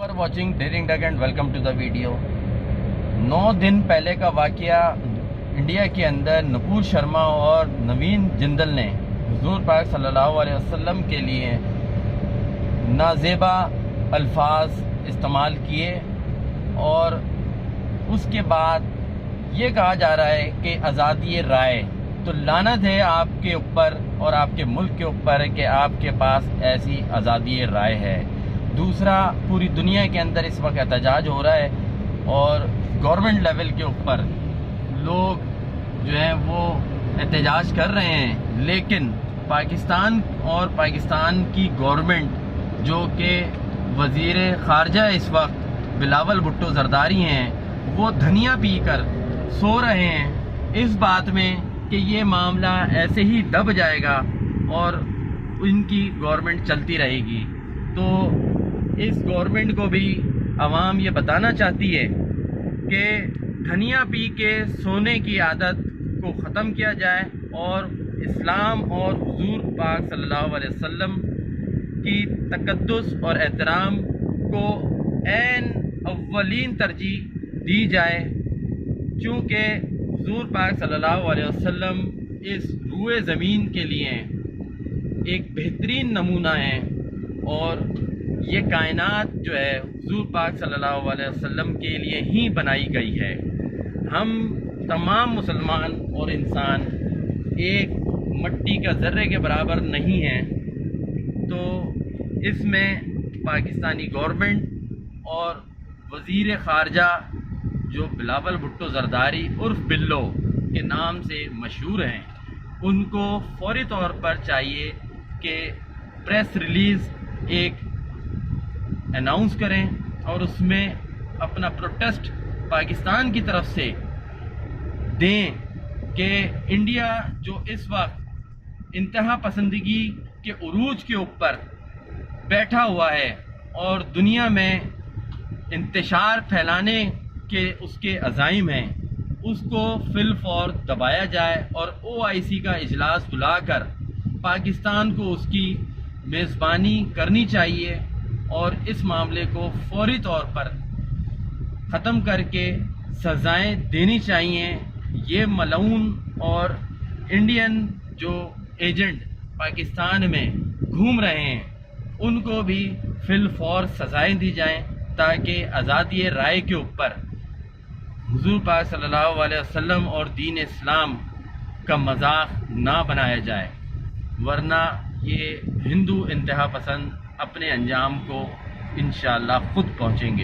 You are watching Daring Duck and welcome to the video। 9 दिन पहले का वाक़या इंडिया के अंदर नुपुर शर्मा और नवीन जिंदल ने हुजूर पाक सल्लल्लाहु अलैहि वसल्लम के लिए नाज़ेबा अल्फाज इस्तेमाल किए और उसके बाद ये कहा जा रहा है कि आज़ादी राय, तो लानत है आपके ऊपर और आपके मुल्क के ऊपर कि आपके पास ऐसी आज़ादी राय है। दूसरा, पूरी दुनिया के अंदर इस वक्त एहतजाज हो रहा है और गवर्नमेंट लेवल के ऊपर लोग जो हैं वो एहतजाज कर रहे हैं, लेकिन पाकिस्तान और पाकिस्तान की गवर्नमेंट जो कि वज़ीर ख़ारजा इस वक्त बिलावल भुट्टो ज़रदारी हैं, वो धनिया पी कर सो रहे हैं इस बात में कि ये मामला ऐसे ही दब जाएगा और इनकी गवर्नमेंट चलती रहेगी। तो इस गवर्नमेंट को भी आवाम ये बताना चाहती है कि धनिया पी के सोने की आदत को ख़त्म किया जाए और इस्लाम और हुजूर पाक सल्लल्लाहु अलैहि वसल्लम की तक़द्दुस और एहतराम को ऐन अव्वलीन तरजीह दी जाए, चूँकि हुजूर पाक सल्लल्लाहु अलैहि वसल्लम इस रूए ज़मीन के लिए एक बेहतरीन नमूना है और ये कायनात जो है हुजूर पाक सल्लल्लाहु अलैहि वसल्लम के लिए ही बनाई गई है। हम तमाम मुसलमान और इंसान एक मट्टी का ज़र्रे के बराबर नहीं हैं, तो इसमें पाकिस्तानी गवर्नमेंट और वज़ीर ख़ारजा जो बिलावल भुट्टो ज़रदारी उर्फ बिल्लो के नाम से मशहूर हैं, उनको फौरी तौर पर चाहिए कि प्रेस रिलीज़ एक अनाउंस करें और उसमें अपना प्रोटेस्ट पाकिस्तान की तरफ से दें कि इंडिया जो इस वक्त इंतहा पसंदगी के उरूज के ऊपर बैठा हुआ है और दुनिया में इंतशार फैलाने के उसके अज़ाइम हैं, उसको फिल फौर दबाया जाए और OIC का इजलास बुलाकर पाकिस्तान को उसकी मेज़बानी करनी चाहिए और इस मामले को फौरी तौर पर ख़त्म करके सज़ाएं देनी चाहिए। ये मलऊन और इंडियन जो एजेंट पाकिस्तान में घूम रहे हैं, उनको भी फिल फौर सज़ाएं दी जाएं ताकि आज़ादी राय के ऊपर हुजूर पाक सल्लल्लाहु अलैहि वसल्लम और दीन इस्लाम का मजाक ना बनाया जाए, वरना ये हिंदू इंतहा पसंद अपने अंजाम को इंशाअल्लाह खुद पहुँचेंगे।